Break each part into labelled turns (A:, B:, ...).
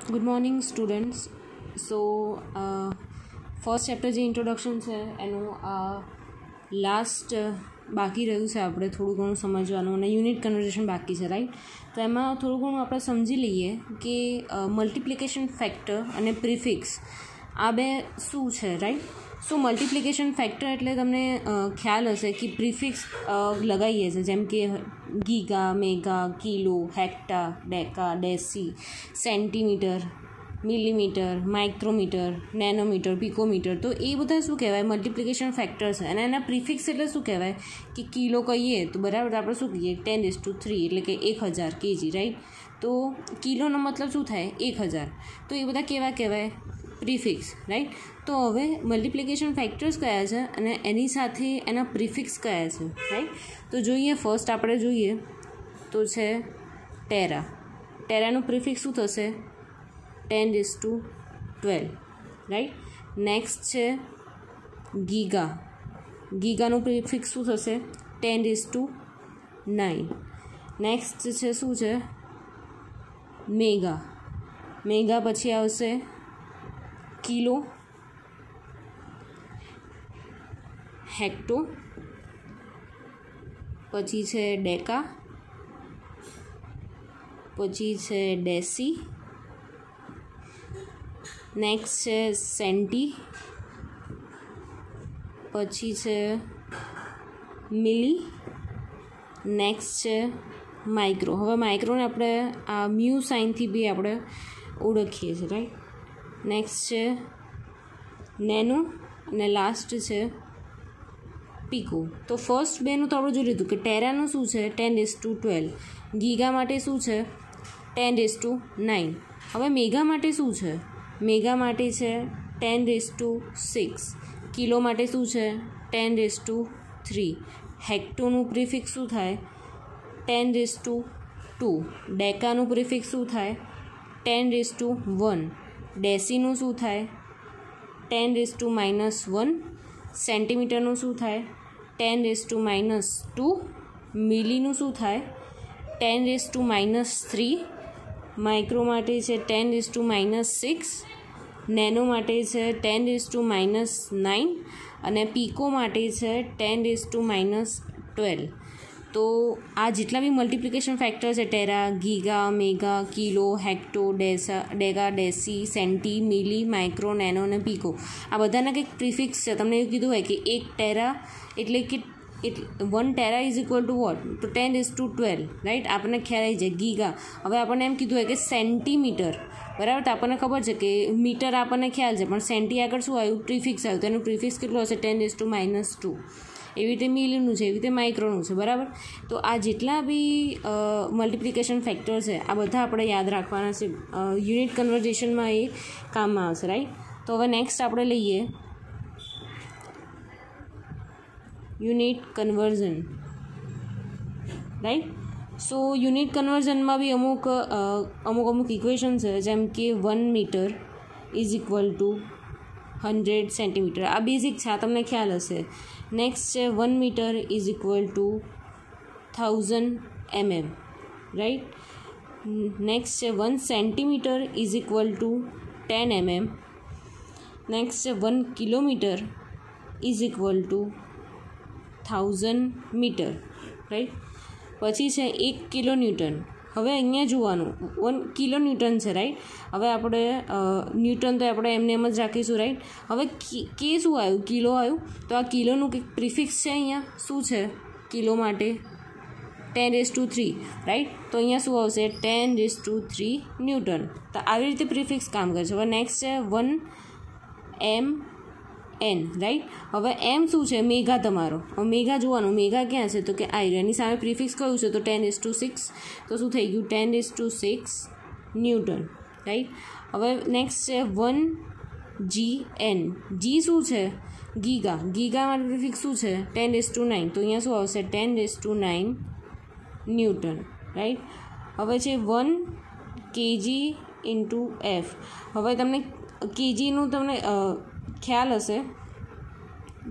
A: Good morning students. So first chapter જે introduction છે એનું લાસ્ટ બાકી રહ્યું છે, આપણે થોડું ઘણું સમજવાનું અને યુનિટ કન્વર્ઝેશન બાકી છે, રાઈટ. તો એમાં થોડું ઘણું આપણે સમજી લઈએ કે મલ્ટિપ્લિકેશન ફેક્ટર અને પ્રિફિક્સ આ બે શું છે, રાઈટ. સો મલ્ટિપ્લિકેશન ફેક્ટર એટલે તમને ખ્યાલ હશે કે પ્રિફિક્સ લગાવીએ છીએ, જેમ કે giga, mega, kilo, hecto, deca, deci, centimetre, millimetre, micrometre, nanometre, picometre. તો એ બધા શું કહેવાય, મલ્ટિપ્લિકેશન ફેક્ટર છે. અને એના પ્રિફિક્સ એટલે શું કહેવાય કે કિલો કહીએ તો બરાબર આપણે શું કહીએ 10⁻3 એટલે કે 1000 kg, રાઈટ. તો કિલોનો મતલબ શું થાય 1000. તો એ બધા કેવા કહેવાય, પ્રિફિક્સ, રાઈટ. તો હવે મલ્ટિપ્લિકેશન ફેક્ટર્સ કયા છે અને એની સાથે એના પ્રિફિક્સ કયા છે, રાઈટ. તો જોઈએ, ફર્સ્ટ આપણે જોઈએ તો છે ટેરા. ટેરાનું પ્રિફિક્સ શું થશે 10⁻12, રાઈટ. નેક્સ્ટ છે ગીગા. ગીગાનું પ્રિફિક્સ શું થશે 10⁻9. નેક્સ્ટ છે શું છે મેગા. મેગા પછી આવશે કિલો, હેક્ટો, પછી છે ડેકા, પછી છે ડેસી, નેક્સ્ટ છે સેન્ટી, પછી છે મિલી, નેક્સ્ટ છે માઇક્રો. હવે માઇક્રોને આપણે આ મ્યુ સાઇનથી બી આપણે ઓળખીએ છીએ, રાઈટ. નેક્સ્ટ છે નેનો અને લાસ્ટ છે પીકો. તો ફર્સ્ટ બેનું તો આપણે જોઈ લીધું કે ટેરાનું શું છે 10⁻12, ગીગા માટે શું છે 10⁻9. હવે મેગા માટે શું છે, મેગા માટે છે 10⁻6, કિલો માટે શું છે 10⁻3, હેક્ટોનું પ્રિફિક્સ શું થાય 10⁻2, ડેકાનું પ્રિફિક્સ શું થાય 10⁻1, ડેસીનું શું થાય 10⁻−1, સેન્ટીમીટરનું શું થાય 10⁻−2, મિલીનું શું થાય 10⁻−3, માઇક્રો માટે છે 10⁻6, નેનો માટે છે 10⁻9 અને પીકો માટે છે 10⁻12. તો આ જેટલા બી મલ્ટિપ્લિકેશન ફેક્ટર છે Terra, giga, mega, kilo, hecto, deca, ડેસી, સેન્ટી, મિલી, માઇક્રો, નેનો અને પીકો, આ બધાના કંઈક પ્રિફિક્સ છે. તમને એવું કીધું હોય કે 1 ટેરા એટલે કે 1 tera is equal to what, તો 10⁻12, રાઈટ. આપણને ખ્યાલ આવી જાય. ગીગા, હવે આપણને એમ કીધું હોય કે સેન્ટીમીટર, બરાબર. તો આપણને ખબર છે કે મીટર આપણને ખ્યાલ છે, પણ સેન્ટી આગળ શું આવ્યું, પ્રિફિક્સ આવ્યું. તો એનું પ્રિફિક્સ કેટલું હશે 10⁻². એવી રીતે મિલીનું છે, એવી રીતે માઇક્રોનું છે, બરાબર. તો આ જેટલા બી મલ્ટિપ્લિકેશન ફેક્ટર છે આ બધા આપણે યાદ રાખવાના છે, યુનિટ કન્વર્ઝેશનમાં એ કામમાં આવશે, રાઈટ. તો હવે નેક્સ્ટ આપણે લઈએ unit conversion, right. So unit કન્વર્ઝનમાં બી અમુક ઇક્વેશન છે, જેમ કે 1 metre is equal to 100 centimetre. આ બેઝિક છે, આ તમને ખ્યાલ હશે. નેક્સ્ટ છે 1 metre is equal to 1000 mm, right. Next છે 1 centimetre is equal to 10 mm. Next છે 1 kilometre is equal to 1000 metre, right. પછી છે 1 કિલો ન્યૂટન. હવે અહીંયા જોવાનું 1 કિલો ન્યૂટન છે, રાઈટ. હવે આપણે ન્યૂટન તો આપણે એમને એમ જ રાખીશું, રાઈટ. હવે કે શું આવ્યું, કિલો આવ્યું. તો આ કિલોનું કંઈક પ્રિફિક્સ છે, અહીંયા શું છે કિલો માટે 10⁻3, રાઈટ. તો અહીંયા શું આવશે 10⁻3 ન્યૂટન. તો આવી રીતે પ્રિફિક્સ કામ કરે છે. હવે નેક્સ્ટ છે 1 mn, રાઈટ. હવે એમ શું છે મેગા તમારો. હવે મેગા જોવાનું, મેગા ક્યાં છે તો કે આયર્ન, એની સામે પ્રિફિક્સ કયું છે તો 10⁻6. તો શું થઈ ગયું 10⁻6 ન્યૂટન, રાઈટ. હવે નેક્સ્ટ છે 1 gn. જી શું છે ગીગા. ગીગા માટે પ્રિફિક્સ શું છે 10⁻9. તો અહીંયા શું આવશે 10⁻9 ન્યૂટન, રાઈટ. હવે છે 1 kg ઇન્ટુ એફ. હવે તમને કેજીનું તમને ખ્યાલ હશે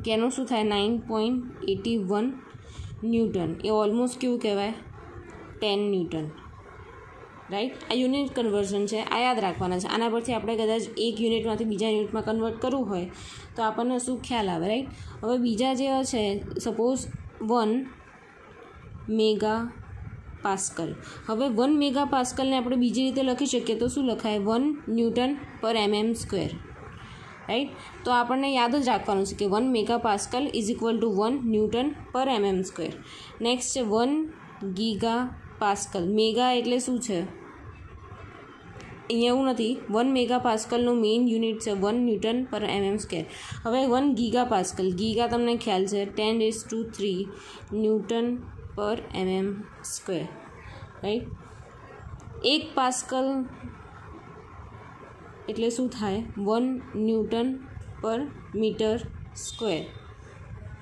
A: કે એનું શું થાય 9.81 ન્યૂટન. એ ઓલમોસ્ટ કેવું કહેવાય 10 ન્યૂટન, રાઈટ. આ યુનિટ કન્વર્ઝન છે, આ યાદ રાખવાના છે. આના પરથી આપણે કદાચ એક યુનિટમાંથી બીજા યુનિટમાં કન્વર્ટ કરવું હોય તો આપણને શું ખ્યાલ આવે, રાઈટ. હવે બીજા જે છે, સપોઝ 1 મેગા પાસ્કલ. હવે 1 મેગા પાસ્કલને આપણે બીજી રીતે લખી શકીએ તો શું લખાય? 1 ન્યૂટન પર mm સ્ક્વેર, રાઈટ. તો આપણને યાદ જ રાખવાનું છે કે 1 mega pascal is equal to 1 newton પર mm સ્ક્વેર. નેક્સ્ટ છે 1 ગીગા પાસ્કલ. મેગા એટલે શું છે? અહીંયા એવું નથી. 1 મેગા પાસ્કલનું મેઇન યુનિટ છે 1 ન્યૂટન પર mm સ્ક્વેર. હવે 1 ગીગા પાસ્કલ. ગીગા તમને ખ્યાલ છે 10⁻³ ન્યૂટન પર mm સ્ક્વેર, રાઈટ. 1 પાસ્કલ એટલે શું થાય? 1 newton per metre square,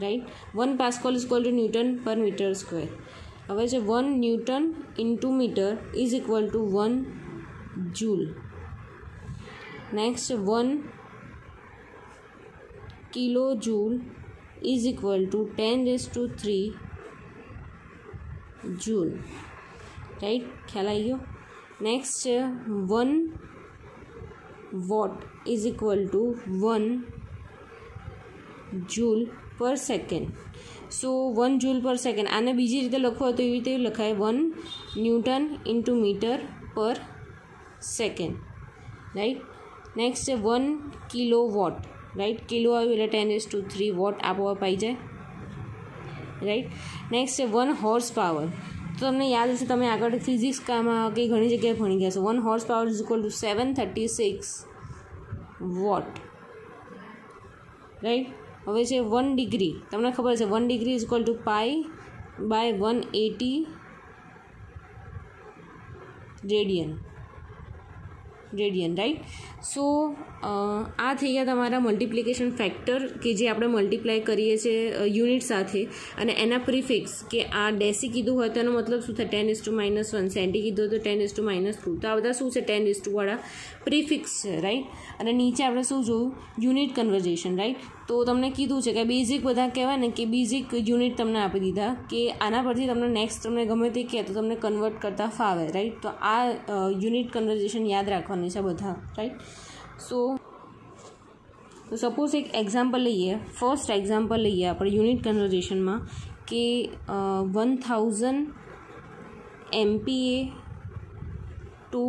A: right. 1 pascal is equal to newton per metre square. હવે છે 1 newton into metre is equal to 1 joule. Next 1 kilo joule is equal to 10⁻³ joule, right. ખ્યાલ આવી ગયો. Next છે 1 watt is equal to 1 joule per second. So 1 joule per second. આને બીજી રીતે લખવો હોય તો એવી રીતે લખાય 1 ન્યૂટન ઇન્ટુ મીટર પર સેકન્ડ, રાઈટ. નેક્સ્ટ છે 1 કિલો વોટ, રાઈટ. કિલો આવ્યું એટલે 10⁻³ વોટ આપોઆપ આવી જાય, રાઈટ. નેક્સ્ટ છે 1 હોર્સ પાવર. તો તમને યાદ હશે, તમે આગળ ફિઝિક્સમાં કે ઘણી જગ્યાએ ભણી ગયા છો. 1 horse power is equal to 736 watt, right. હવે છે 1 ડિગ્રી. તમને ખબર છે 1 degree is equal to π/180 radian, right. So આ થઈ ગયા તમારા મલ્ટિપ્લિકેશન ફેક્ટર કે જે આપણે મલ્ટીપ્લાય કરીએ છીએ યુનિટ સાથે, અને એના પ્રિફિક્સ કે આ ડેસી કીધું હોય તો એનો મતલબ શું થાય? 10⁻⁻1. સેન્ટી કીધું હોય તો 10⁻². તો આ બધા શું છે? 10⁻² વાળા પ્રિફિક્સ છે, રાઈટ. અને નીચે આપણે શું જોયું? Unit conversion, right. તો તમને કીધું છે કે બેઝિક બધા કહેવાય ને કે બેઝિક યુનિટ તમને આપી દીધા કે આના પરથી તમને નેક્સ્ટ તમને ગમે તે કહે તો તમને કન્વર્ટ કરતાં ફાવે, રાઈટ. તો આ યુનિટ કન્વર્ઝેશન યાદ રાખવાની છે બધા, રાઈટ. સો સપોઝ એક એક્ઝામ્પલ લઈએ. ફર્સ્ટ એક્ઝામ્પલ લઈએ આપણે યુનિટ કન્વર્ઝેશનમાં કે 1000 MPa ટુ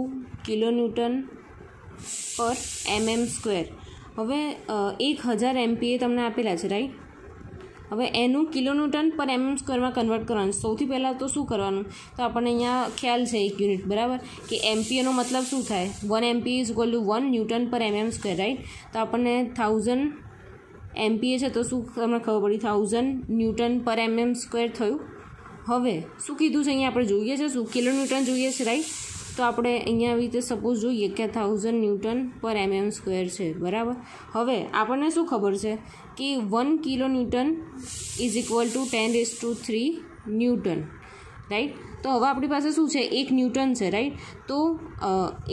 A: કિલોન્યુટન પર mm સ્ક્વેર. હવે 1000 MPa તમને આપેલા છે, રાઈટ. હવે એનું કિલોન્યુટન પર mm સ્ક્વેરમાં કન્વર્ટ કરવાનું. સૌથી પહેલાં તો શું કરવાનું? તો આપણને અહીંયા ખ્યાલ છે એક યુનિટ, બરાબર, કે MPaનો મતલબ શું થાય? 1 MPa is equal to 1 newton પર mm સ્ક્વેર, રાઈટ. તો આપણને 1000 MPa છે તો શું તમને ખબર પડી? 1000 ન્યૂટન પર mm સ્ક્વેર થયું. હવે શું કીધું છે અહીંયા? આપણે જોઈએ છે શું? કિલોન્યુટન જોઈએ છે, રાઈટ. તો આપણે અહીંયા આવી રીતે સપોઝ જોઈએ કે 1000 ન્યૂટન પર mm સ્ક્વેર છે, બરાબર. હવે આપણને શું ખબર છે કે 1 kilonewton is equal to 10⁻³ newton, right. તો હવે આપણી પાસે શું છે? 1 ન્યૂટન છે, રાઈટ. તો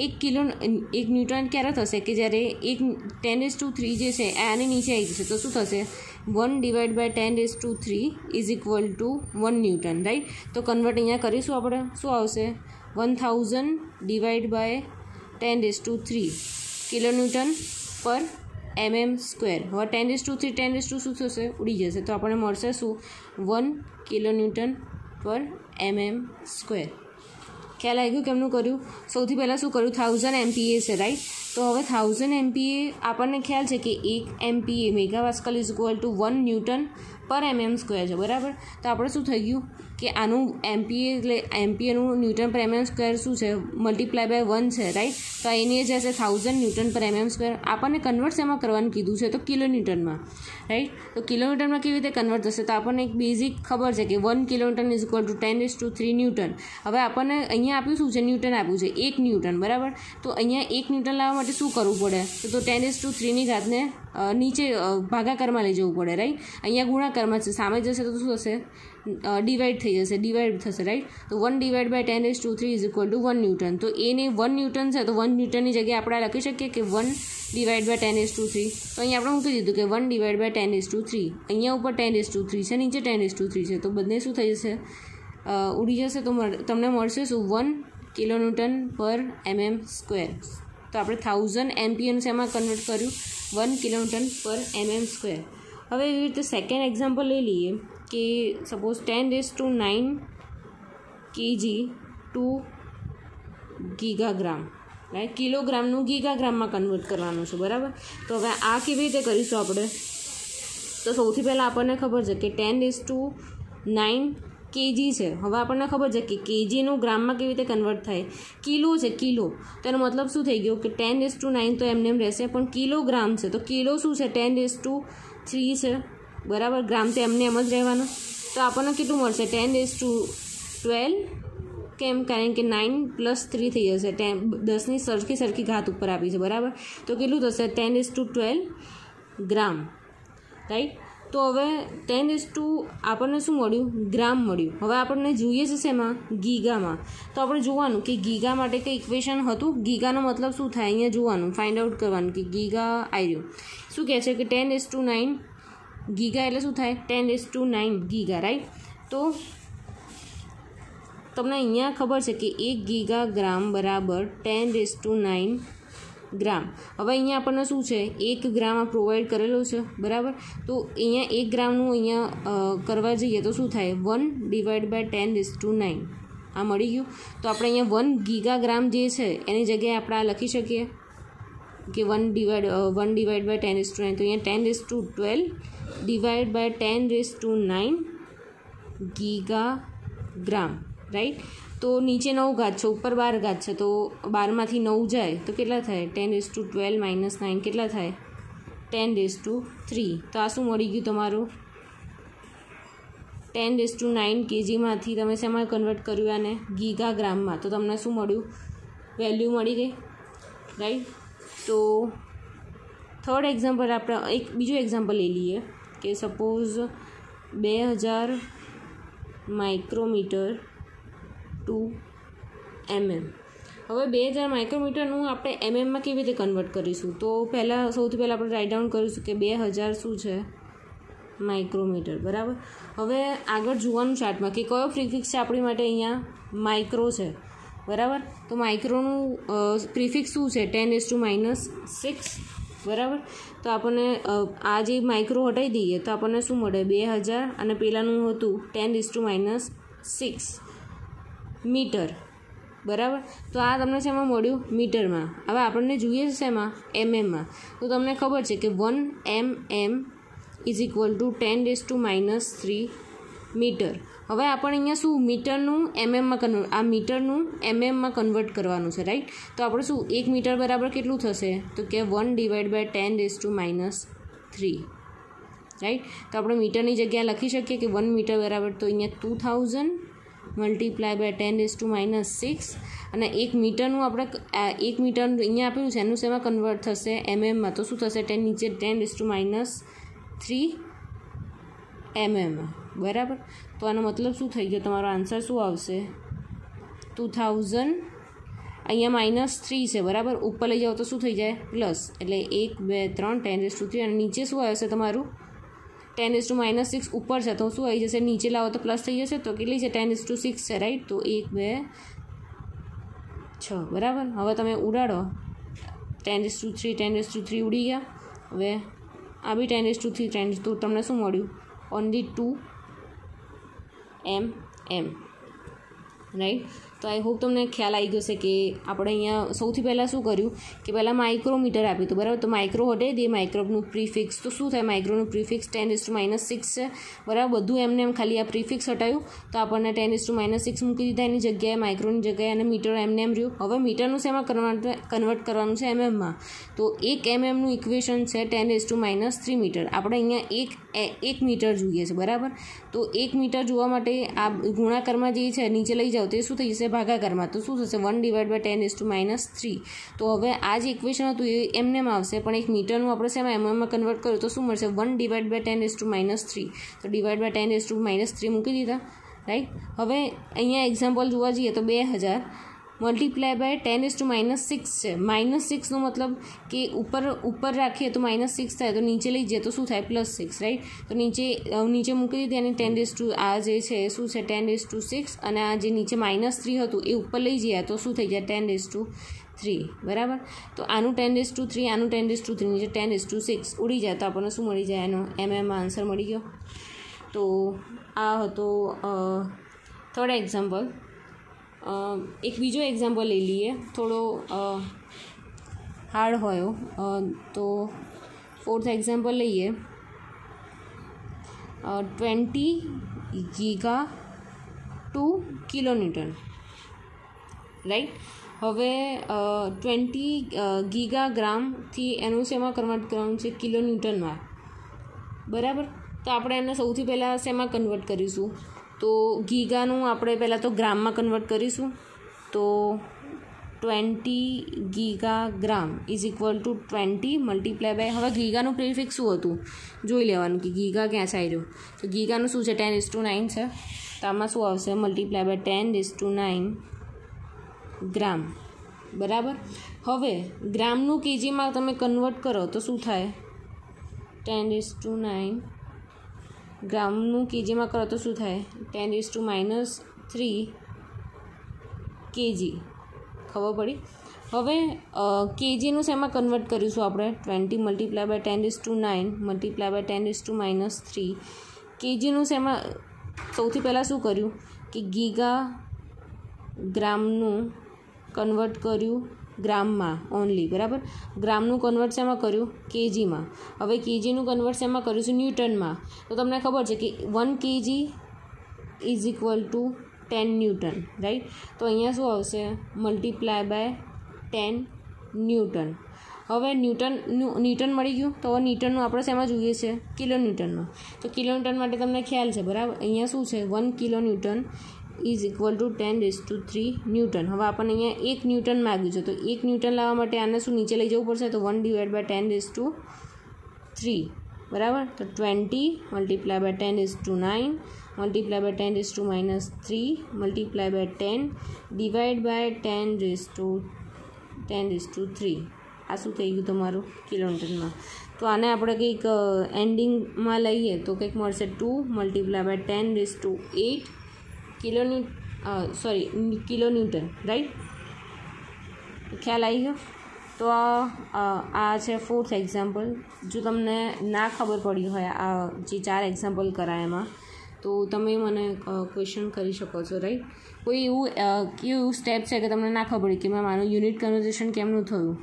A: 1 ન્યૂટન ક્યારે થશે? કે જ્યારે 10⁻³ જે છે આની નીચે આવી જશે તો શું થશે? 1/10⁻³ is equal to 1 newton, right. તો કન્વર્ટ અહીંયા કરીશું આપણે. શું આવશે? 1000 /10⁻³ કિલોન્યુટન પર mm સ્ક્વેર. હવે 10⁻³ 10 શું થશે? ઉડી જશે. તો આપણને મળશે શું? 1 કિલોન્યુટન પર mm સ્ક્વેર. ખ્યાલ આવી ગયું કેમનું કર્યું? સૌથી પહેલાં શું કર્યું? 1000 MPa છે, રાઈટ. તો હવે 1000 MPa આપણને ખ્યાલ છે કે 1 MPa mega pascal is equal to 1 newton પર mm સ્ક્વેર છે, બરાબર. તો આપણે શું થઈ ગયું કે આનું MPa એટલે MPaનું ન્યૂટન પર mm સ્ક્વેર શું છે? મલ્ટીપ્લાય બાય 1 છે, રાઈટ. તો એની જશે 1000 ન્યૂટન પર mm સ્ક્વેર. આપણને કન્વર્ટ શેમાં કરવાનું કીધું છે? તો કિલોન્યુટનમાં, રાઈટ. તો કિલોમીટરમાં કેવી રીતે કન્વર્ટ થશે? તો આપણને એક બેઝિક ખબર છે કે 1 kilometre is equal to 10⁻³ newton. હવે આપણને અહીંયા આપ્યું શું છે? ન્યૂટન આપ્યું છે, 1 ન્યૂટન, બરાબર. તો અહીંયા 1 ન્યૂટન લાવવા માટે શું કરવું પડે? તો 10⁻³ ની ઘાતને નીચે ભાગાકારમાં લઈ જવું પડે, રાઈટ. અહીંયા ગુણાકારમાં છે, સામે જશે તો શું થશે? ડિવાઈડ થઈ જશે, ડિવાઈડ થશે, રાઈટ. તો 1/10⁻³ ઇઝ ઇક્વલ ટુ 1 ન્યૂટન. તો એને 1 ન્યૂટન છે તો 1 ન્યૂટનની જગ્યાએ આપણે લખી શકીએ કે 1/10⁻³. તો અહીંયા આપણે મૂકી દીધું કે 1/10⁻³. અહીંયા ઉપર 10⁻³ છે, નીચે 10⁻³ છે. તો બંને શું થઈ જશે? ઉડી જશે. તો તમને મળશે શું? 1 કિલોન્યુટન પર mm સ્ક્વેર. તો આપણે 1000 એમ્પિયર શેમાં કન્વર્ટ કર્યું? 1 કિલોન્યુટન પર mm સ્ક્વેર. હવે એવી રીતે સેકન્ડ એક્ઝામ્પલ લઈ લઈએ કે suppose 10⁹ kg to gigagram, right. કિલોગ્રામનું ગીગાગ્રામમાં કન્વર્ટ કરવાનું છે, બરાબર. તો હવે આ કેવી રીતે કરીશું આપણે? તો સૌથી પહેલાં આપણને ખબર છે કે 10⁹ kg છે. હવે આપણને ખબર છે કે કેજીનું ગ્રામમાં કેવી રીતે કન્વર્ટ થાય? કિલો છે, કિલો. તો એનો મતલબ શું થઈ ગયો કે 10⁹ તો એમને એમ રહેશે, પણ કિલોગ્રામ છે તો કિલો શું છે? 10�3 છે, બરાબર. ગ્રામ તો એમને એમ જ રહેવાનું. તો આપણને કેટલું મળશે? 10⁻12. કેમ? કારણ કે 9 + 3 થઈ જશે. 10ની સરખી ઘાત ઉપર આપી છે, બરાબર. તો કેટલું થશે? 10⁻12 ગ્રામ, રાઈટ. તો હવે 10 આપણને શું મળ્યું? ગ્રામ મળ્યું. હવે આપણને જોઈએ છે શેમાં? ગીગામાં. તો આપણે જોવાનું કે ગીગા માટે કંઈ ઇક્વેશન હતું? ગીગાનો મતલબ શું થાય? અહીંયા જોવાનું, ફાઇન્ડ આઉટ કરવાનું કે ગીગા આવ્યું. શું કહે છે કે 10⁹ ગીગા એટલે શું થાય? 10⁹ ગીગા, રાઈટ. તો તમને અહીંયા ખબર છે કે 1 ગીગાગ્રામ બરાબર 10⁹ ગ્રામ. હવે અહીંયા આપણને શું છે? 1 ગ્રામ પ્રોવાઈડ કરેલો છે, બરાબર. તો અહીંયા 1 ગ્રામનું અહીંયા કરવા જઈએ તો શું થાય? 1/10⁹ આ મળી ગયું. તો આપણે અહીંયા 1 ગીગાગ્રામ જે છે એની જગ્યાએ આપણે આ લખી શકીએ કે 1/10⁹. તો અહીંયા 10⁻12/10⁹ ગીગાગ્રામ, રાઈટ. તો નીચે 9 ઘાત છે, ઉપર 12 ઘાત છે. તો 12માંથી 9 જાય તો કેટલા થાય? 10⁻12 - 9 કેટલા થાય? 10�3. તો આ શું મળી ગયું તમારું? 10⁹ kgમાંથી તમે શેમાં કન્વર્ટ કર્યું? આને ગીગાગ્રામમાં. તો તમને શું મળ્યું? વેલ્યુ મળી ગઈ, રાઈટ. તો થર્ડ એક્ઝામ્પલ આપણે એક બીજું એક્ઝામ્પલ લઈ લઈએ કે સપોઝ 2000 માઇક્રોમીટર ટુ mm. હવે 2000 માઇક્રોમીટરનું આપણે mmમાં કેવી રીતે કન્વર્ટ કરીશું? તો સૌથી પહેલાં આપણે રાઇટ ડાઉન કરીશું કે 2000 શું છે? માઇક્રોમીટર, બરાબર. હવે આગળ જોવાનું ચાર્ટમાં કે કયો પ્રિફિક્સ છે આપણી માટે? અહીંયા માઇક્રો છે, બરાબર. તો માઇક્રોનું પ્રિફિક્સ શું છે? 10⁻6, બરાબર. તો આપણને આ જે માઇક્રો હટાવી દઈએ તો આપણને શું મળે? 2000 અને પેલાનું હતું 10⁻6 મીટર, બરાબર. તો આ તમને શેમાં મળ્યું? મીટરમાં. હવે આપણને જોઈએ છે શેમાં? mmમાં. તો તમને ખબર છે કે 1 mm = 10⁻³ મીટર. હવે આપણે અહીંયા શું? મીટરનું mmમાં કન્વર્ટ કરવાનું છે, રાઈટ. તો આપણે શું? 1 મીટર બરાબર કેટલું થશે? તો કે 1/10⁻3, રાઈટ. તો આપણે મીટરની જગ્યાએ લખી શકીએ કે 1 મીટર બરાબર તો અહીંયા 2000 × 10⁻6 અને 1 મીટરનું આપણે 1 મીટર અહીંયા આપેલું છે એનું શેમાં કન્વર્ટ થશે? mmમાં. તો શું થશે? નીચે 10⁻³ mm, બરાબર. તો આનો મતલબ શું થઈ ગયો? તમારો આન્સર શું આવશે? 2000. અહીંયા -3 છે, બરાબર. ઉપર લઈ જાઓ તો શું થઈ જાય? પ્લસ. એટલે 1 2 3 10⁻³ અને નીચે શું આવશે તમારું? 10⁻6 ઉપર છે તો શું આવી જશે? નીચે લાવો તો પ્લસ થઈ જશે. તો કેટલી છે? 10⁻6 છે, રાઈટ. તો 1 2 6, બરાબર. હવે તમે ઉડાડો 10⁻3 10⁻3 ઉડી ગયા. હવે આ બી 10⁻3 તો તમને શું મળ્યું? Only 2 mm, right. તો આઈ હોપ તમને ખ્યાલ આવી ગયો છે કે આપણે અહીંયા સૌથી પહેલાં શું કર્યું કે પહેલાં માઇક્રોમીટર આપ્યું હતું, બરાબર. તો માઇક્રો હટાવી દઈએ માઇક્રોનું પ્રિફિક્સ. તો શું થાય? માઇક્રોનું પ્રિફિક્સ 10⁻6 છે, બરાબર. બધું એમને એમ ખાલી આ પ્રિફિક્સ હટાવ્યું તો આપણને 10⁻6 મૂકી દીધા એની જગ્યાએ, માઇક્રોની જગ્યાએ, અને મીટર એમને એમ રહ્યું. હવે મીટરનું શેમાં કન્વર્ટ કરવાનું છે? mmમાં. તો 1 mmનું ઇક્વેશન છે 10⁻³ મીટર. આપણે અહીંયા 1 મીટર જોઈએ છે, બરાબર. તો 1 મીટર જોવા માટે આ ગુણાકારમાં જે છે નીચે લઈ જાઓ તો એ શું થઈ જશે? ભાગાકારમાં. તો શું થશે? 1/10⁻3. તો હવે આ જે ઇક્વેશન હતું એ એમને એમ આવશે, પણ 1 મીટરનું આપણે શેમાં mmમાં કન્વર્ટ કર્યું તો શું મળશે? 1/10⁻3. તો /10⁻³ મૂકી દીધા, રાઈટ. હવે અહીંયા એક્ઝામ્પલ જોવા જઈએ તો 2000 મલ્ટીપ્લાય બાય 10⁻⁶ છે. -6નો મતલબ કે ઉપર રાખીએ તો -6 થાય, તો નીચે લઈ જઈએ તો શું થાય +6, રાઈટ. તો નીચે મૂકી દીધી અને 10 આ જે છે એ શું છે 10⁶, અને આ જે નીચે -3 હતું એ ઉપર લઈ જઈએ તો શું થઈ જાય 10�3, બરાબર. તો આનું 10�3, આનું 10�3, નીચે 10�6 ઉડી જાય તો આપણને શું મળી જાય? એનો એમાં આન્સર મળી ગયો. તો આ હતો થર્ડ એક્ઝામ્પલ. એક બીજો એક્ઝામ્પલ લઈ લઈએ, થોડો હાર્ડ હોય. તો ફોર્થ એક્ઝામ્પલ લઈએ. 20 ગીગા ટુ કિલોન્યુટન, રાઈટ. હવે 20 ગીગાગ્રામથી એનું શેમાં કન્વર્ટ કરવાનું છે? કિલોન્યુટનમાં, બરાબર. તો આપણે એને સૌથી પહેલાં શેમાં કન્વર્ટ કરીશું? તો ગીગાનું આપણે પહેલાં તો ગ્રામમાં કન્વર્ટ કરીશું. તો 20 gigagram is equal to 20 multiply by, હવે ગીગાનું પ્રિફિક્સ શું હતું જોઈ લેવાનું કે ગીગા ક્યાં છે આવ્યો. તો ગીગાનું શું છે 10�9 છે, તો આમાં શું આવશે? મલ્ટીપ્લાય બાય 10�9 ગ્રામ, બરાબર. હવે ગ્રામનું કેજીમાં તમે કન્વર્ટ કરો તો શું થાય? 10�9 ગ્રામનું કેજીમાં કરો તો શું થાય? 10⁻³ કેજી. ખબર પડી? હવે કેજીનું શેમાં કન્વર્ટ કરીશું આપણે? 20 મલ્ટીપ્લાય બાય 10�9 મલ્ટીપ્લાય બાય 10⁻³ કેજીનું શેમાં? સૌથી પહેલાં શું કર્યું કે ગીગા ગ્રામનું કન્વર્ટ કર્યું ગ્રામમાં ઓનલી, બરાબર. ગ્રામનું કન્વર્ટ શેમાં કર્યું? કેજીમાં. હવે કેજીનું કન્વર્ટ શેમાં કરીશું? ન્યૂટનમાં. તો તમને ખબર છે કે 1 kg is equal to 10 newton, right. તો અહીંયા શું આવશે? Multiply by 10 newton. હવે ન્યૂટન મળી ગયું. તો હવે ન્યૂટનનું આપણે શેમાં જોઈએ છે? કિલોન્યુટનમાં. તો કિલોન્યુટન માટે તમને ખ્યાલ છે, બરાબર. અહીંયા શું છે? 1 kilonewton is equal to 10⁻³ newton. હવે આપણને અહીંયા 1 ન્યૂટન માગ્યું છે, તો 1 ન્યૂટન લાવવા માટે આને શું નીચે લઈ જવું પડશે? તો 1/10⁻³ બરાબર. તો 20 multiply by 10�9 multiply by 10⁻³ multiply by 10 divide by 10⁻³ આ શું થઈ ગયું તમારું? કિલોન્યુટનમાં. તો આને આપણે કંઈક એન્ડિંગમાં લઈએ તો કંઈક મળશે 2 મલ્ટીપ્લાય બાય 10⁸ કિલોન્યુટન, રાઈટ. ખ્યાલ આવી ગયો? તો આ છે ફોર્થ એક્ઝામ્પલ. જો તમને ના ખબર પડી હોય આ જે 4 એક્ઝામ્પલ કરાય એમાં, તો તમે મને ક્વેશ્ચન કરી શકો છો, રાઈટ. કોઈ એવું સ્ટેપ છે કે તમને ના ખબર પડી કે મેં મારું યુનિટ કન્વર્ઝેશન કેમનું થયું,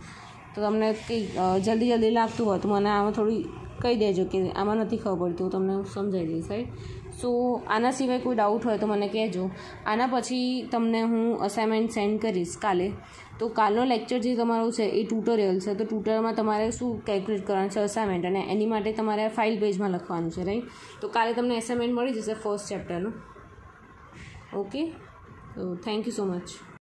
A: તો તમને કંઈક જલ્દી લાગતું હોય તો મને આમાં થોડી કહી દેજો કે આમાં નથી ખબર પડતી, હું તમને સમજાવી દઈશ, રાઈટ. સો આના સિવાય કોઈ ડાઉટ હોય તો મને કહેજો. આના પછી તમને હું અસાઇનમેન્ટ સેન્ડ કરીશ કાલે. તો કાલનો લેક્ચર જે તમારું છે એ ટ્યુટોરિયલ છે. તો ટ્યુટોરિયલમાં તમારે શું કેલ્ક્યુલેટ કરવાનું છે અસાઇનમેન્ટ, અને એની માટે તમારે ફાઇલ પેજમાં લખવાનું છે, રાઈટ. તો કાલે તમને અસાઇનમેન્ટ મળી જશે ફર્સ્ટ ચેપ્ટરનું. ઓકે, તો થેન્ક યુ સો મચ.